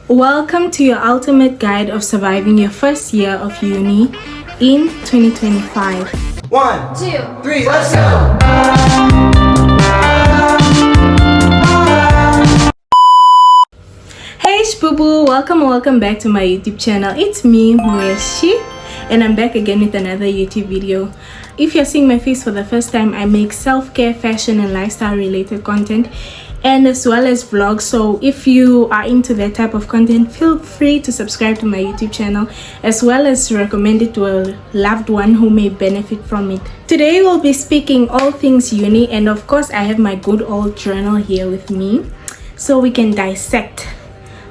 Welcome to your ultimate guide of surviving your first year of uni in 2025. 1, 2, 3, let's go! Hey Shbooboo, welcome back to my YouTube channel. It's me, Mweshi, and I'm back again with another YouTube video. If you're seeing my face for the first time, I make self-care, fashion and lifestyle related content, and as well as vlogs. So if you are into that type of content, feel free to subscribe to my YouTube channel, as well as to recommend it to a loved one who may benefit from it. Today we'll be speaking all things uni, and of course I have my good old journal here with me so we can dissect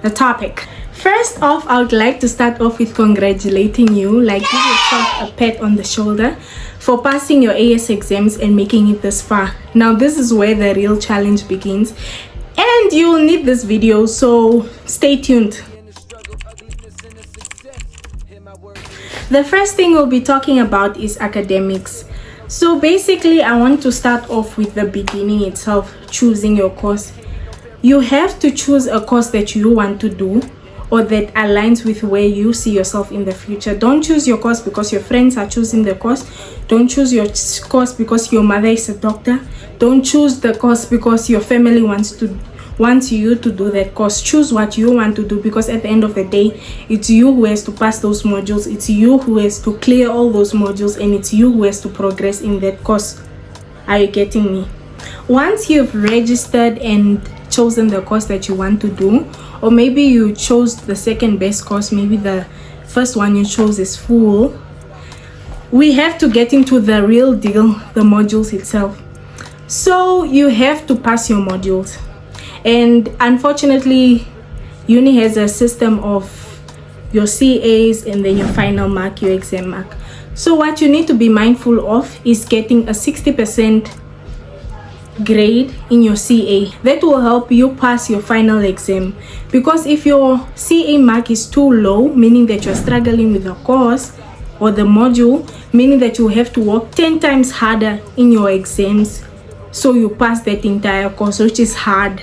the topic. First off, I would like to start off with congratulating you, like give yourself a pat on the shoulder for passing your AS exams and making it this far. Now this is where the real challenge begins, and you will need this video, so stay tuned. The first thing we'll be talking about is academics. So basically I want to start off with the beginning itself, choosing your course. You have to choose a course that you want to do or that aligns with where you see yourself in the future. Don't choose your course because your friends are choosing the course. Don't choose your course because your mother is a doctor. Don't choose the course because your family wants you to do that course. Choose what you want to do, because at the end of the day, it's you who has to pass those modules, it's you who has to clear all those modules, and it's you who has to progress in that course. Are you getting me? Once you've registered and chosen the course that you want to do, or maybe you chose the second best course, maybe the first one you chose is full, we have to get into the real deal, the modules itself. So you have to pass your modules, and unfortunately uni has a system of your CAs and then your final mark, your exam mark. So what you need to be mindful of is getting a 60% grade in your CA. That will help you pass your final exam, because if your CA mark is too low, meaning that you're struggling with the course or the module, meaning that you have to work 10 times harder in your exams so you pass that entire course, which is hard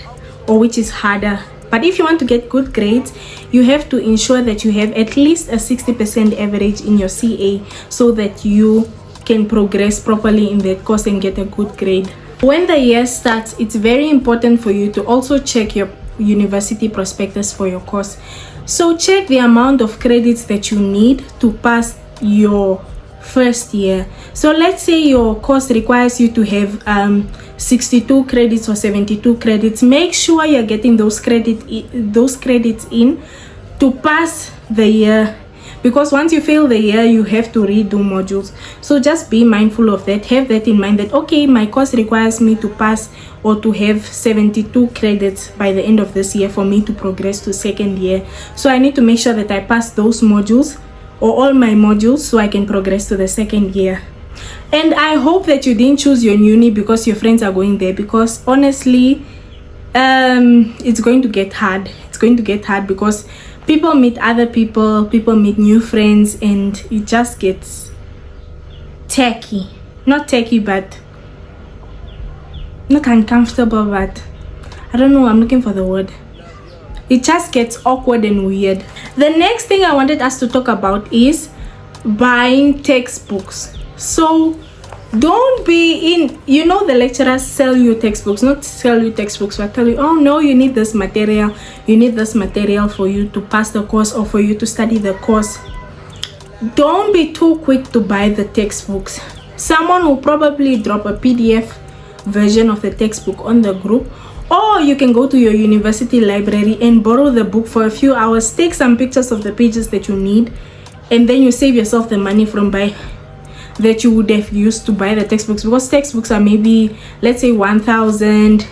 or which is harder. But if you want to get good grades, you have to ensure that you have at least a 60% average in your CA so that you can progress properly in that course and get a good grade. When the year starts, it's very important for you to also check your university prospectus for your course. So check the amount of credits that you need to pass your first year. So let's say your course requires you to have 62 credits or 72 credits. Make sure you're getting those credits in to pass the year, because once you fail the year, you have to redo modules. So just be mindful of that. Have that in mind, that okay, my course requires me to pass or to have 72 credits by the end of this year for me to progress to second year. So I need to make sure that I pass those modules or all my modules so I can progress to the second year. And I hope that you didn't choose your uni because your friends are going there, because honestly it's going to get hard. It's going to get hard because people meet other people meet new friends, and it just gets tacky. Not tacky, but not uncomfortable, but I don't know, I'm looking for the word. It just gets awkward and weird. The next thing I wanted us to talk about is buying textbooks. So don't be in, you know, the lecturers sell you textbooks, not sell you textbooks, but tell you, oh no, you need this material, you need this material for you to pass the course or for you to study the course. Don't be too quick to buy the textbooks. Someone will probably drop a PDF version of the textbook on the group, or you can go to your university library and borrow the book for a few hours, take some pictures of the pages that you need, and then you save yourself the money from that you would have used to buy the textbooks, because textbooks are maybe, let's say 1,000,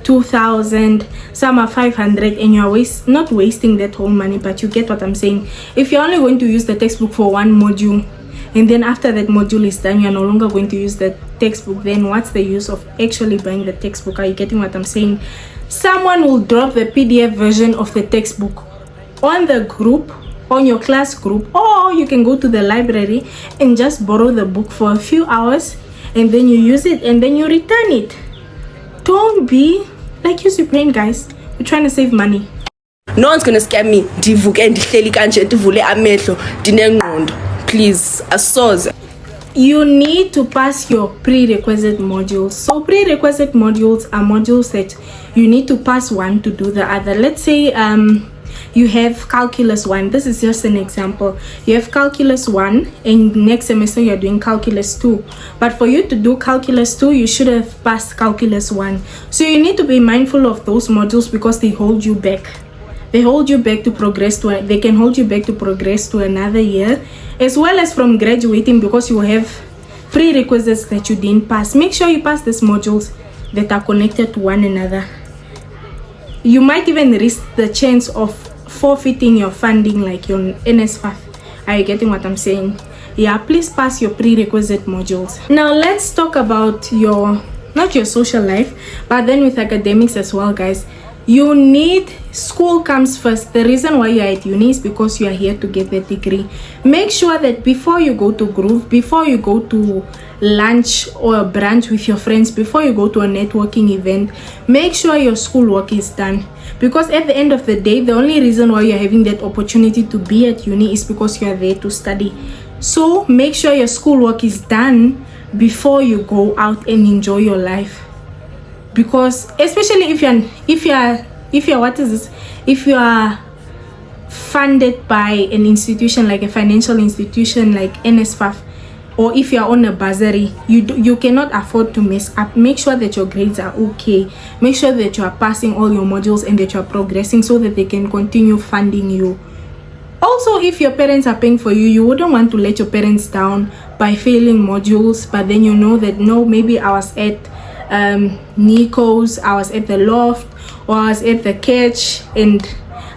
2,000, some are 500, and you're not wasting that whole money. But you get what I'm saying. If you're only going to use the textbook for one module, and then after that module is done, you're no longer going to use the textbook, then what's the use of actually buying the textbook? Are you getting what I'm saying? Someone will drop the PDF version of the textbook on the group, on your class group, or you can go to the library and just borrow the book for a few hours, and then you use it and then you return it. Don't be like, use your brain, guys. We're trying to save money. No one's gonna scare me. Ndivuke ndihleli kanje ndivule amehlo ndinengqondo. Please, asoze. You need to pass your prerequisite modules. So prerequisite modules are modules that you need to pass one to do the other. Let's say you have calculus 1. This is just an example. You have calculus 1 and next semester you're doing calculus 2. But for you to do calculus 2, you should have passed calculus 1. So you need to be mindful of those modules because they hold you back. They hold you back to progress to they can hold you back to progress to another year, as well as from graduating, because you have prerequisites that you didn't pass. Make sure you pass these modules that are connected to one another. You might even risk the chance of forfeiting your funding, like your NSFAF. Are you getting what I'm saying? Yeah, please pass your prerequisite modules. Now let's talk about your, not your social life, but then with academics as well, guys. You need, school comes first. The reason why you're at uni is because you are here to get the degree. Make sure that before you go to group, before you go to lunch or a brunch with your friends, before you go to a networking event, make sure your schoolwork is done. Because at the end of the day, the only reason why you're having that opportunity to be at uni is because you are there to study. So make sure your schoolwork is done before you go out and enjoy your life. Because especially if you are funded by an institution, like a financial institution like NSFAF, or if you are on a bursary, you cannot afford to mess up. Make sure that your grades are okay. Make sure that you are passing all your modules and that you are progressing so that they can continue funding you. Also, if your parents are paying for you, you wouldn't want to let your parents down by failing modules, but then you know that no, maybe I was at Nico's, I was at the loft, or I was at the catch and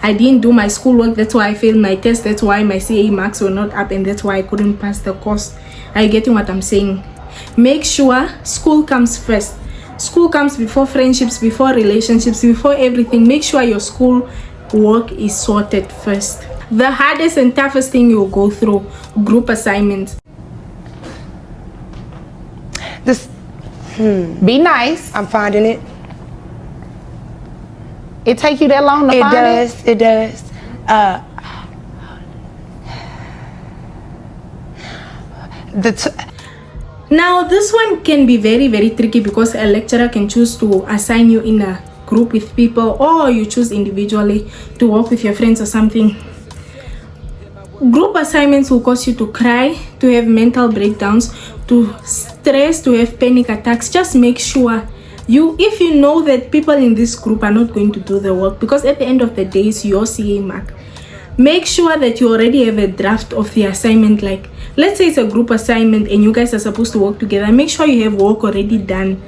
I didn't do my schoolwork. That's why I failed my test. That's why my CA marks were not up, and that's why I couldn't pass the course. Are you getting what I'm saying? Make sure school comes first. School comes before friendships, before relationships, before everything. Make sure your school work is sorted first. The hardest and toughest thing you'll go through, group assignments. Be nice. I'm finding it. It take you that long to find it? It does. Now this one can be very, very tricky because a lecturer can choose to assign you in a group with people, or you choose individually to work with your friends or something. Group assignments will cause you to cry, to have mental breakdowns, to stress, to have panic attacks. Just make sure if you know that people in this group are not going to do the work, because at the end of the day it's your CA mark. Make sure that you already have a draft of the assignment. Like, let's say it's a group assignment and you guys are supposed to work together. Make sure you have work already done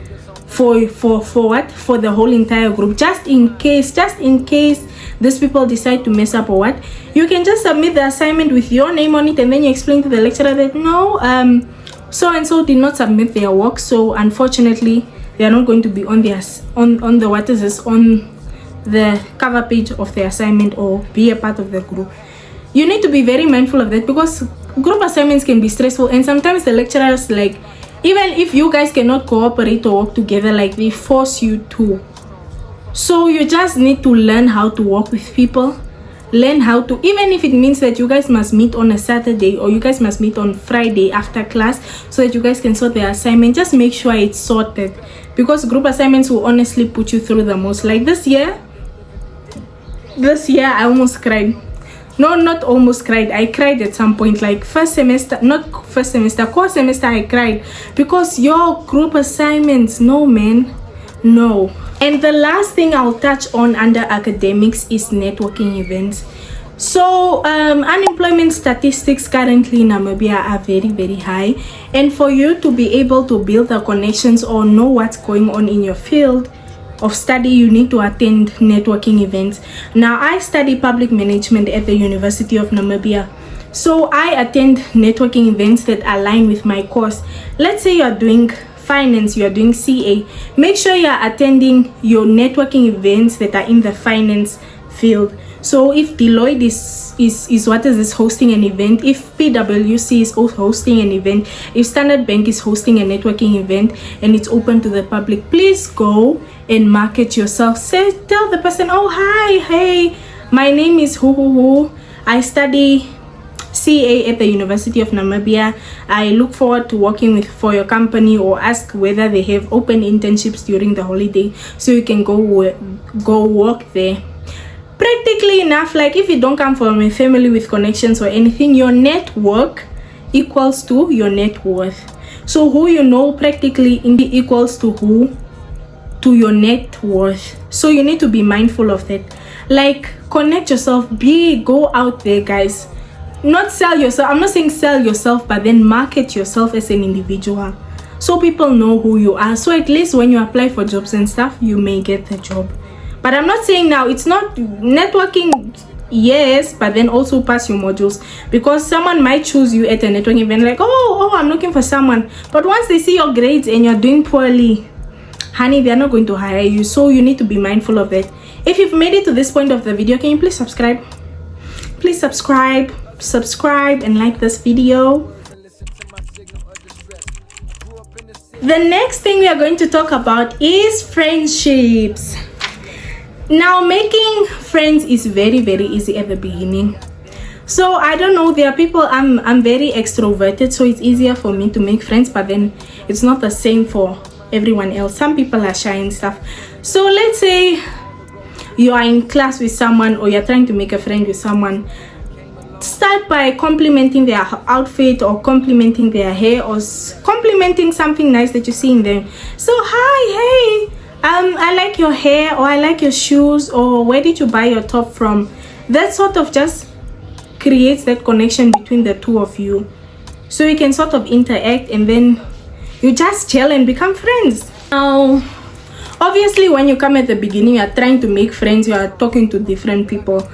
for what, for the whole entire group, just in case these people decide to mess up or what. You can just submit the assignment with your name on it, and then you explain to the lecturer that no, so and so did not submit their work, so unfortunately they are not going to be on the cover page of the assignment or be a part of the group. You need to be very mindful of that, because group assignments can be stressful, and sometimes the lecturers, like, even if you guys cannot cooperate or work together, like, they force you to. So you just need to learn how to work with people, learn how to, even if it means that you guys must meet on a Saturday or you guys must meet on Friday after class so that you guys can sort the assignment. Just make sure it's sorted, because group assignments will honestly put you through the most. Like this year I almost cried. No, not almost cried. I cried at some point. Like core semester I cried, because your group assignments, no man, no. And the last thing I'll touch on under academics is networking events. So unemployment statistics currently in Namibia are very, very high, and for you to be able to build the connections or know what's going on in your field of study, you need to attend networking events. Now, I study public management at the University of Namibia, so I attend networking events that align with my course. Let's say you are doing finance, you are doing CA. Make sure you are attending your networking events that are in the finance field. So if Deloitte is hosting an event, if PwC is hosting an event, if Standard Bank is hosting a networking event and it's open to the public, please go and market yourself. Tell the person, oh hi, hey, My name is Shbooboo. I study CA at the University of Namibia. I look forward to working for your company, or ask whether they have open internships during the holiday so you can go work there. Practically enough, like if you don't come from a family with connections or anything, your network equals to your net worth. So who you know practically equals to who, to your net worth. So you need to be mindful of that. Like, connect yourself, go out there, guys. Not sell yourself. I'm not saying sell yourself, but then market yourself as an individual so people know who you are, so at least when you apply for jobs and stuff, you may get the job. But I'm not saying now, it's not networking, yes, but then also pass your modules, because someone might choose you at a networking event like, oh, I'm looking for someone, but once they see your grades and you're doing poorly, honey, they're not going to hire you. So you need to be mindful of that. If you've made it to this point of the video, can you please subscribe? Please subscribe and like this video. The next thing we are going to talk about is friendships. Now, making friends is very, very easy at the beginning. So I don't know, there are people, I'm very extroverted, so it's easier for me to make friends, but then it's not the same for everyone else. Some people are shy and stuff. So let's say you are in class with someone, or you're trying to make a friend with someone. Start by complimenting their outfit, or complimenting their hair, or complimenting something nice that you see in them. So, hi, hey, I like your hair, or I like your shoes, or where did you buy your top from? That sort of just creates that connection between the two of you, so you can sort of interact, and then you just chill and become friends. Now, obviously, when you come at the beginning, you are trying to make friends, you are talking to different people.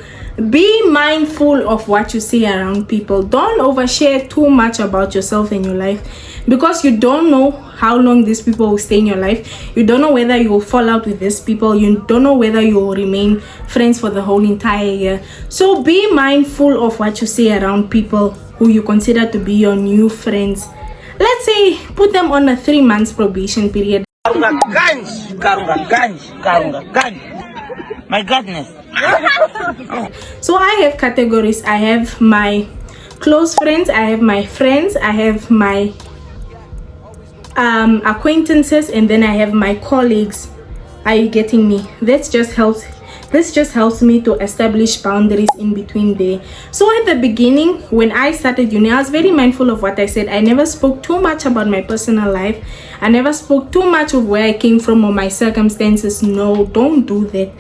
Be mindful of what you say around people. Don't overshare too much about yourself and your life, because you don't know how long these people will stay in your life. You don't know whether you will fall out with these people. You don't know whether you will remain friends for the whole entire year. So be mindful of what you say around people who you consider to be your new friends. Let's say put them on a 3 months probation period. My goodness. So I have categories. I have my close friends, I have my friends, I have my acquaintances, and then I have my colleagues. Are you getting me? This just helps me to establish boundaries in between there. So at the beginning, when I started uni, I was very mindful of what I said. I never spoke too much about my personal life. I never spoke too much of where I came from or my circumstances. No, don't do that.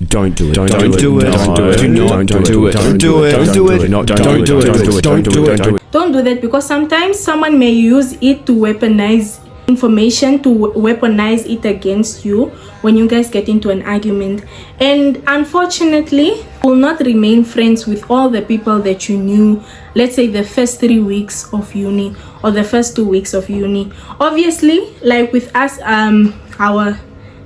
Don't do it. Don't do it. Don't do it. Don't do it. Don't do it. Don't do it. Don't do it. Don't do it. Don't do that, because sometimes someone may use it to weaponize information, to weaponize it against you when you guys get into an argument. And unfortunately, you will not remain friends with all the people that you knew, let's say the first 3 weeks of uni or the first 2 weeks of uni. Obviously, like with us, our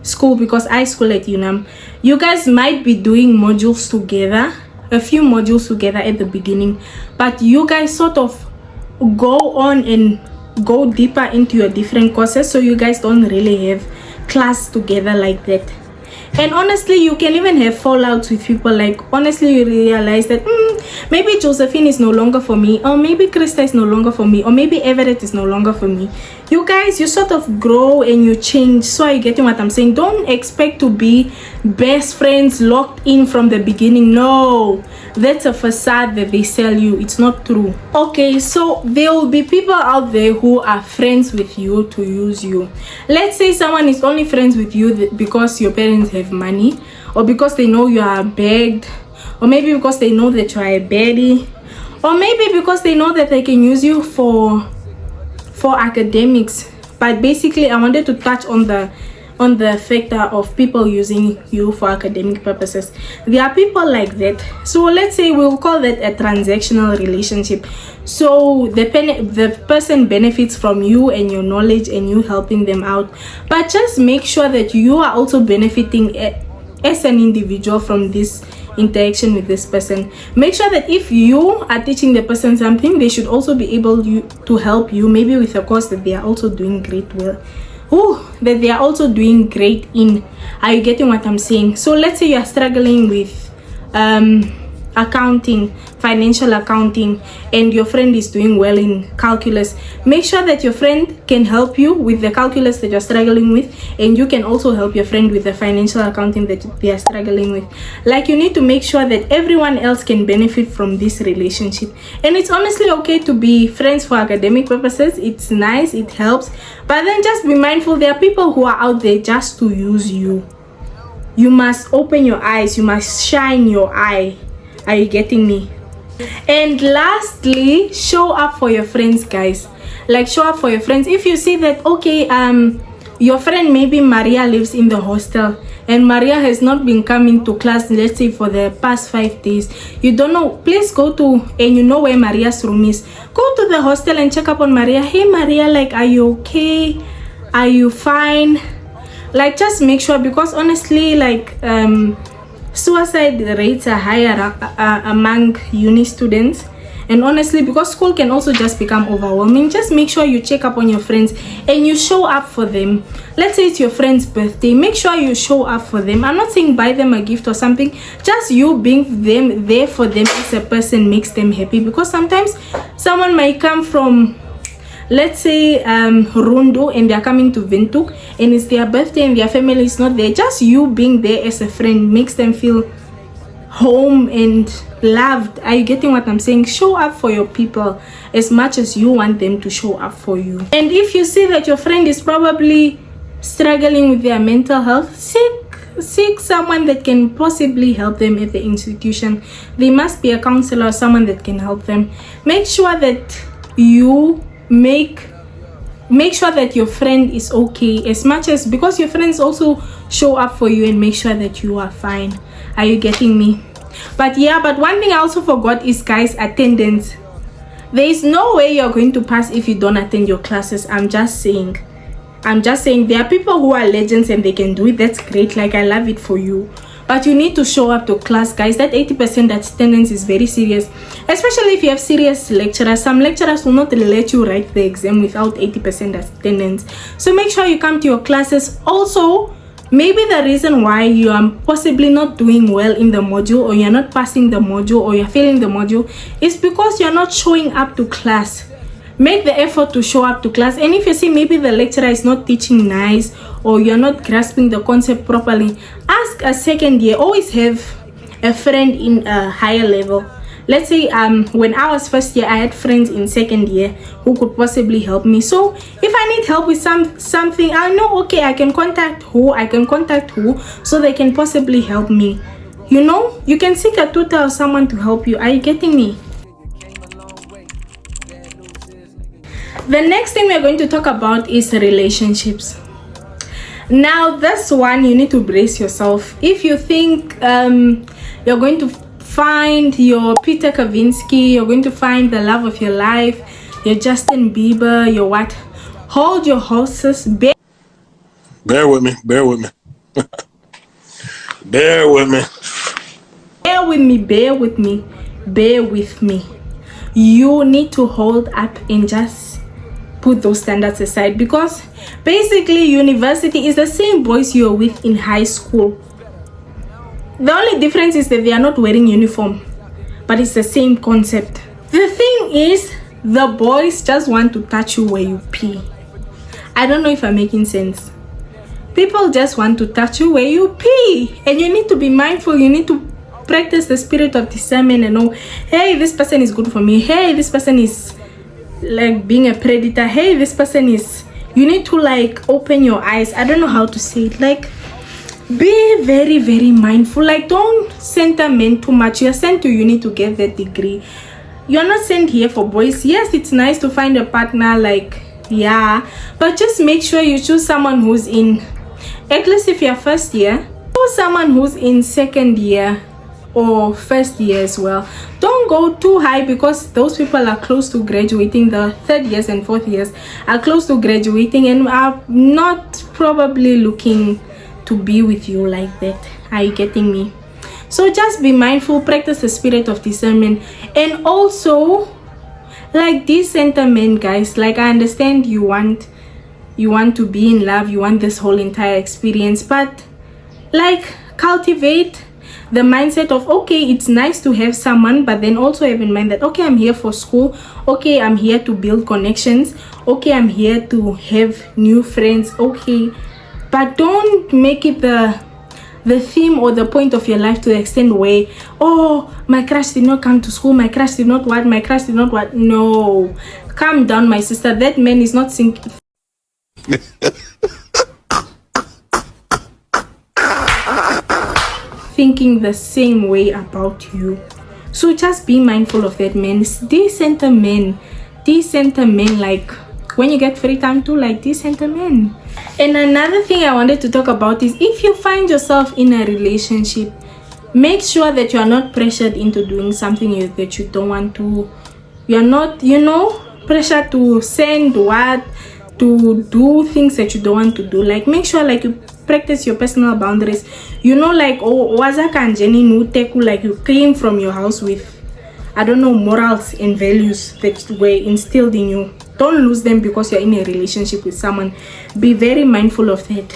school, because I school at UNAM, you guys might be doing modules together, a few modules together at the beginning, but you guys sort of go on and go deeper into your different courses, so you guys don't really have class together like that. And honestly, you can even have fallouts with people. Like, honestly, you realize that maybe Josephine is no longer for me, or maybe Krista is no longer for me, or maybe Everett is no longer for me. You guys, you sort of grow and you change. So are you getting what I'm saying? Don't expect to be best friends locked in from the beginning. No, that's a facade that they sell you. It's not true. Okay, so there will be people out there who are friends with you to use you. Let's say someone is only friends with you because your parents have money, or because they know you are begged, or maybe because they know that you are a baddie, or maybe because they know that they can use you for academics. But basically, I wanted to touch on the factor of people using you for academic purposes. There are people like that. So let's say we'll call that a transactional relationship. So the person benefits from you and your knowledge and you helping them out, but just make sure that you are also benefiting as an individual from this interaction with this person. Make sure that if you are teaching the person something, they should also be able to help you, maybe with a course that they are also doing great in. Are you getting what I'm saying? So let's say you are struggling with accounting, financial accounting, and your friend is doing well in calculus, make sure that your friend can help you with the calculus that you're struggling with, and you can also help your friend with the financial accounting that they are struggling with. Like, you need to make sure that everyone else can benefit from this relationship. And it's honestly okay to be friends for academic purposes. It's nice, it helps, but then just be mindful, there are people who are out there just to use you. You must open your eyes, you must shine your eye. Are you getting me? And lastly, show up for your friends, guys. Like, show up for your friends. If you see that, okay, your friend, maybe Maria, lives in the hostel, and Maria has not been coming to class, let's say for the past 5 days, you don't know, please go to, and you know where Maria's room is, go to the hostel and check up on Maria. Hey Maria, like, are you okay? Are you fine? Like, just make sure, because honestly, like, suicide rates are higher among uni students, and honestly, because school can also just become overwhelming, just make sure you check up on your friends and you show up for them. Let's say it's your friend's birthday, make sure you show up for them. I'm not saying buy them a gift or something, just you being there for them as a person makes them happy, because sometimes someone might come from, let's say, Rundu, and they're coming to Windhoek and it's their birthday and their family is not there. Just you being there as a friend makes them feel home and loved. Are you getting what I'm saying? Show up for your people as much as you want them to show up for you. And if you see that your friend is probably struggling with their mental health, seek someone that can possibly help them at the institution. There must be a counselor or someone that can help them. Make sure that you make sure that your friend is okay, as much as, because your friends also show up for you and make sure that you are fine. Are you getting me? But yeah, but one thing I also forgot is, guys, attendance. There is no way you're going to pass if you don't attend your classes. I'm just saying there are people who are legends and they can do it. That's great. Like, I love it for you. But you need to show up to class, guys. That 80% attendance is very serious, especially if you have serious lecturers. Some lecturers will not let you write the exam without 80% attendance. So make sure you come to your classes. Also, maybe the reason why you are possibly not doing well in the module, or you're not passing the module, or you're failing the module, is because you're not showing up to class. Make the effort to show up to class. And if you see maybe the lecturer is not teaching nice, or you're not grasping the concept properly, ask a second year. Always have a friend in a higher level. Let's say when I was first year, I had friends in second year who could possibly help me. So if I need help with something, I know, okay, I can contact who, so they can possibly help me. You know, you can seek a tutor or someone to help you. Are you getting me? The next thing we're going to talk about is relationships. Now, this one, you need to brace yourself. If you think you're going to find your Peter Kavinsky, you're going to find the love of your life, your Justin Bieber, your what, hold your horses. Bear with me. Bear with me. You need to hold up and just put those standards aside, because basically university is the same boys you're with in high school. The only difference is that they are not wearing uniform, but it's the same concept. The thing is, the boys just want to touch you where you pee. I don't know if I'm making sense. People just want to touch you where you pee, and you need to be mindful. You need to practice the spirit of discernment and know, hey, this person is good for me. Hey, this person is like being a predator. Hey, this person is, you need to like open your eyes. I don't know how to say it. Like, be very, very mindful. Like, don't sentiment too much. You're sent to uni to get that degree. You're not sent here for boys. Yes, it's nice to find a partner, like, yeah, but just make sure you choose someone who's in, at least if you're first year, choose someone who's in second year or first year as well. Don't go too high, because those people are close to graduating. The third years and fourth years are close to graduating and are not probably looking to be with you like that. Are you getting me? So just be mindful, practice the spirit of discernment, and also like this sentiment, guys. Like, I understand you want to be in love, you want this whole entire experience, but like, cultivate the mindset of, okay, it's nice to have someone, but then also have in mind that, okay, I'm here for school, okay, I'm here to build connections, okay, I'm here to have new friends, okay, but don't make it the theme or the point of your life to the extent where, oh, my crush did not come to school, my crush did not what, my crush did not what. No, calm down, my sister. That man is not thinking the same way about you. So just be mindful of that, man. Decent men, like when you get free time to, like, decent men. And another thing I wanted to talk about is, if you find yourself in a relationship, make sure that you are not pressured into doing something that you don't want to. You're not, pressured to send what, to do things that you don't want to do. Like, make sure, like, you practice your personal boundaries. Like, oh, wazaka and Jenny Nuteku, like, you came from your house with, I don't know, morals and values that were instilled in you. Don't lose them because you're in a relationship with someone. Be very mindful of that.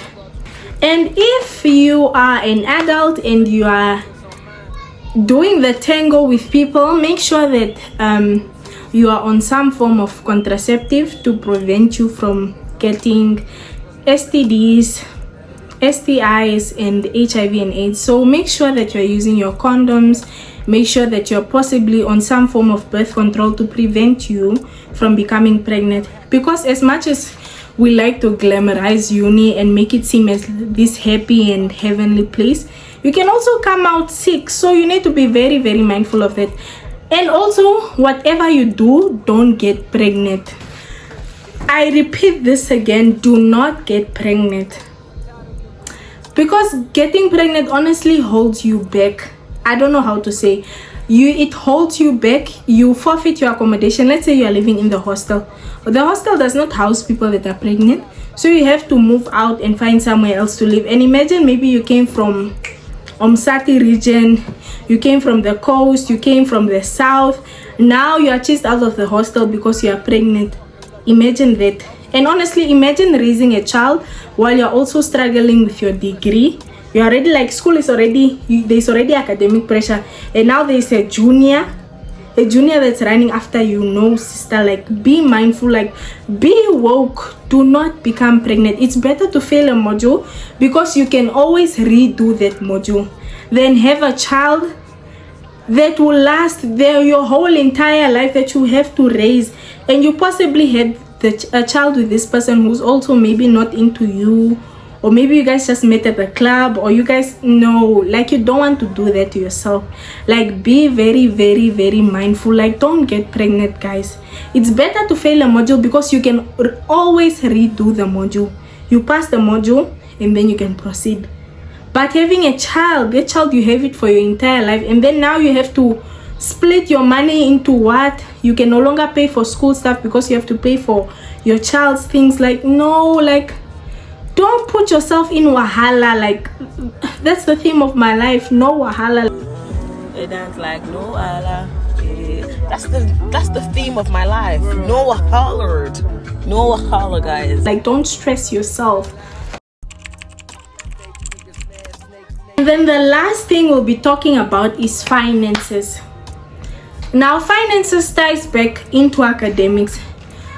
And if you are an adult and you are doing the tango with people, make sure that you are on some form of contraceptive to prevent you from getting STDs, STIs, and HIV and AIDS. So make sure that you're using your condoms. Make sure that you're possibly on some form of birth control to prevent you from becoming pregnant. Because as much as we like to glamorize uni and make it seem as this happy and heavenly place, you can also come out sick. So you need to be very, very mindful of that. And also, whatever you do, don't get pregnant. I repeat this again, do not get pregnant. Because getting pregnant honestly holds you back. I don't know how to say. It holds you back. You forfeit your accommodation. Let's say you are living in the hostel. The hostel does not house people that are pregnant. So you have to move out and find somewhere else to live. And imagine maybe you came from Omsati region, you came from the coast, you came from the south. Now you are chased out of the hostel because you are pregnant. Imagine that. And honestly, imagine raising a child while you're also struggling with your degree. You're already, like, school is already, there's already academic pressure, and now there's a junior that's running after you. Sister, like, be mindful, like, be woke. Do not become pregnant. It's better to fail a module because you can always redo that module than have a child that will last your whole entire life, that you have to raise, and you possibly had a child with this person who's also maybe not into you, or maybe you guys just met at the club, or you guys know, like, you don't want to do that to yourself. Like, be very, very, very mindful. Like, don't get pregnant, guys. It's better to fail a module because you can always redo the module. You pass the module and then you can proceed. But having a child, that child, you have it for your entire life, and then now you have to split your money into what? You can no longer pay for school stuff because you have to pay for your child's things. Like, no, like, don't put yourself in wahala. Like, that's the theme of my life. No wahala. And that's like, no wahala. That's the theme of my life. No wahala. No wahala, guys. Like, don't stress yourself. And then the last thing we'll be talking about is finances. Now, finances ties back into academics.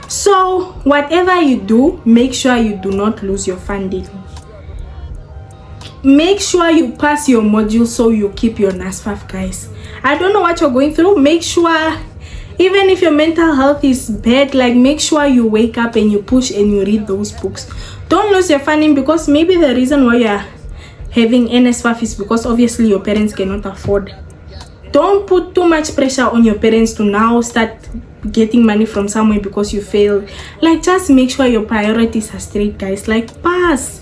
So whatever you do, make sure you do not lose your funding. Make sure you pass your module so you keep your NASFAF, guys. I don't know what you're going through. Make sure, even if your mental health is bad, like, make sure you wake up and you push and you read those books. Don't lose your funding, because maybe the reason why you're having NSFAF is because obviously your parents cannot afford. Don't put too much pressure on your parents to now start getting money from somewhere because you failed. Like, just make sure your priorities are straight, guys. Like, pass.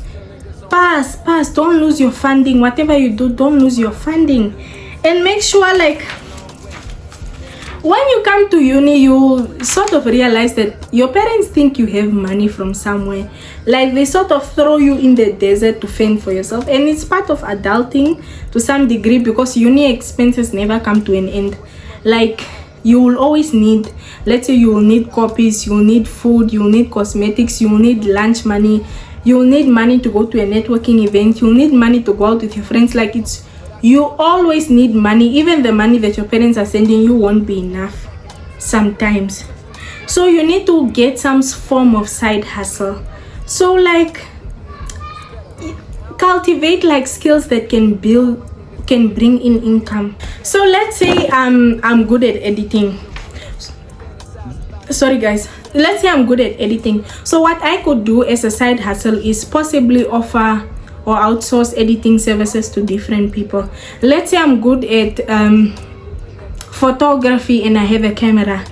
Don't lose your funding. Whatever you do, don't lose your funding. And make sure, like, when you come to uni, you sort of realize that your parents think you have money from somewhere. Like, they sort of throw you in the desert to fend for yourself. And it's part of adulting to some degree, because uni expenses never come to an end. Like, you will always need, let's say you will need copies, you will need food, you will need cosmetics, you will need lunch money, you will need money to go to a networking event, you will need money to go out with your friends. Like, You always need money. Even the money that your parents are sending you won't be enough sometimes. So you need to get some form of side hustle. So like cultivate like skills that can bring in income. So let's say I'm good at editing. Sorry guys, let's say I'm good at editing. So what I could do as a side hustle is possibly offer or outsource editing services to different people. Let's say I'm good at photography and I have a camera.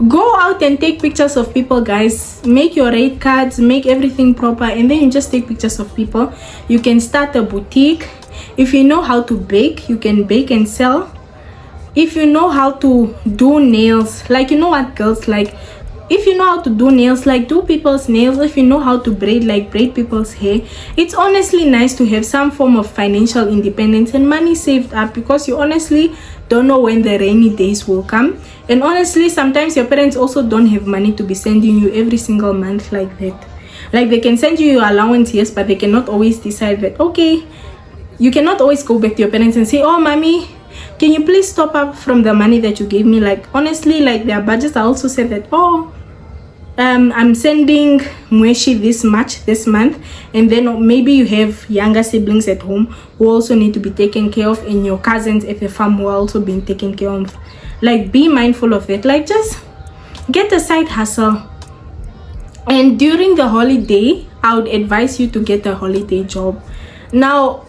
Go out and take pictures of people, guys. Make your rate cards, make everything proper, and then you just take pictures of people. You can start a boutique. If you know how to bake, you can bake and sell. If you know how to do nails, like, you know what girls like, if you know how to do nails, like, do people's nails. If you know how to braid, like, braid people's hair. It's honestly nice to have some form of financial independence and money saved up, because you honestly don't know when the rainy days will come. And honestly, sometimes your parents also don't have money to be sending you every single month like that. Like, they can send you your allowance, yes, but they cannot always decide that, okay, you cannot always go back to your parents and say, oh mommy, can you please top up from the money that you gave me? Like, honestly, like, their budgets are also said that, oh, I'm sending Mweshi this much this month, and then maybe you have younger siblings at home who also need to be taken care of, and your cousins at the farm who are also being taken care of. Like, be mindful of it. Like, just get a side hustle. And during the holiday, I would advise you to get a holiday job. Now,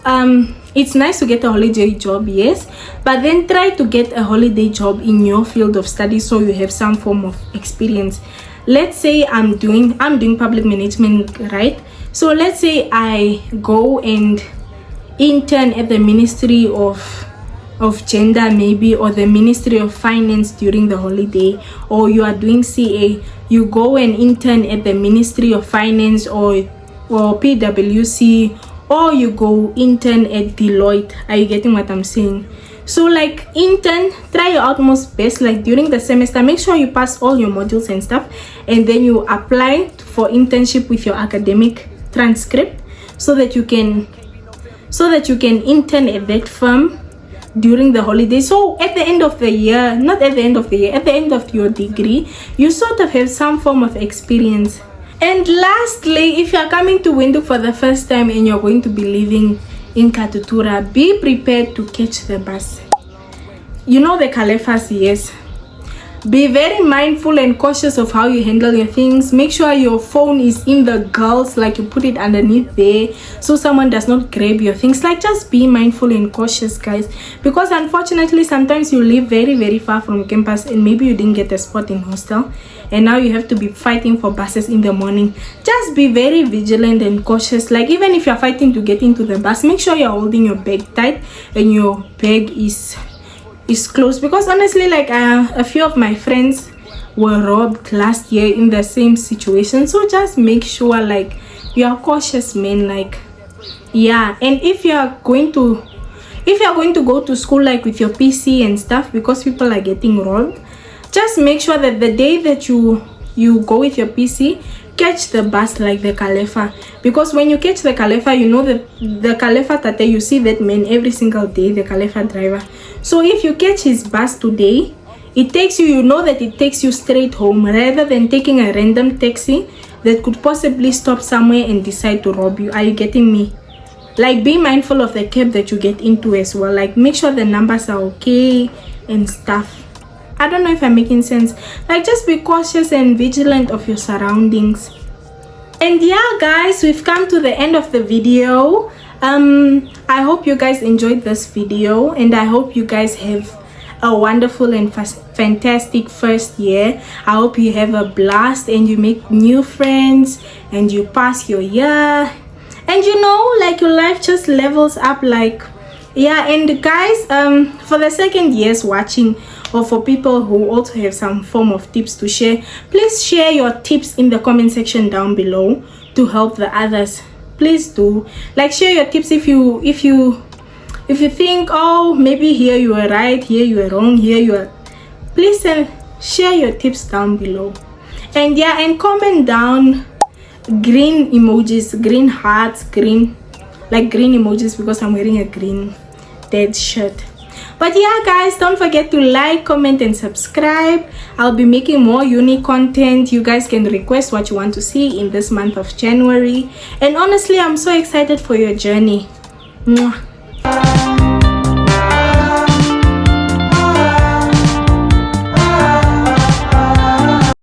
it's nice to get a holiday job, yes, but then try to get a holiday job in your field of study so you have some form of experience. Let's say I'm doing public management, right? So let's say I go and intern at the Ministry of Gender, maybe, or the Ministry of Finance during the holiday. Or you are doing CA, you go and intern at the Ministry of Finance or PwC, or you go intern at Deloitte. Are you getting what I'm saying? So, like, intern, try your utmost best. Like, during the semester, make sure you pass all your modules and stuff, and then you apply for internship with your academic transcript so that you can intern at that firm during the holiday. So at the end of the year, not at the end of the year, at the end of your degree, you sort of have some form of experience. And lastly, if you are coming to Windhoek for the first time and you're going to be living in Katutura, be prepared to catch the bus. You know the Kalefas, yes. Be very mindful and cautious of how you handle your things. Make sure your phone is in the girls, like you put it underneath there so someone does not grab your things. Like, just be mindful and cautious, guys, because unfortunately sometimes you live very, very far from campus and maybe you didn't get a spot in hostel and now you have to be fighting for buses in the morning. Just be very vigilant and cautious. Like, even if you're fighting to get into the bus, make sure you're holding your bag tight and your bag is closed, because honestly, like, a few of my friends were robbed last year in the same situation. So just make sure, like, you are cautious, man. Like, yeah. And if you are going to go to school, like, with your PC and stuff, because people are getting robbed, just make sure that the day that you go with your PC, catch the bus, like the Kalefa, because when you catch the Kalefa, you know that the Kalefa Tate, you see that man every single day, the Kalefa driver. So if you catch his bus today, it takes you, you know that it takes you straight home, rather than taking a random taxi that could possibly stop somewhere and decide to rob you. Are you getting me? Like, be mindful of the cab that you get into as well. Like, make sure the numbers are okay and stuff. I don't know if I'm making sense. Like, just be cautious and vigilant of your surroundings. And yeah, guys, we've come to the end of the video. I hope you guys enjoyed this video, and I hope you guys have a wonderful and fantastic first year. I hope you have a blast and you make new friends and you pass your year, and you know, like, your life just levels up. Like, yeah. And guys, for the second years watching, or for people who also have some form of tips to share, please share your tips in the comment section down below to help the others. Please do, like, share your tips. If you think, oh, maybe here you are right, here you are wrong, here you are, please share your tips down below. And yeah, and comment down green emojis, green hearts, green emojis, because I'm wearing a green that shit. But yeah guys, don't forget to like, comment and subscribe. I'll be making more uni content. You guys can request what you want to see in this month of January, and honestly I'm so excited for your journey. Mwah.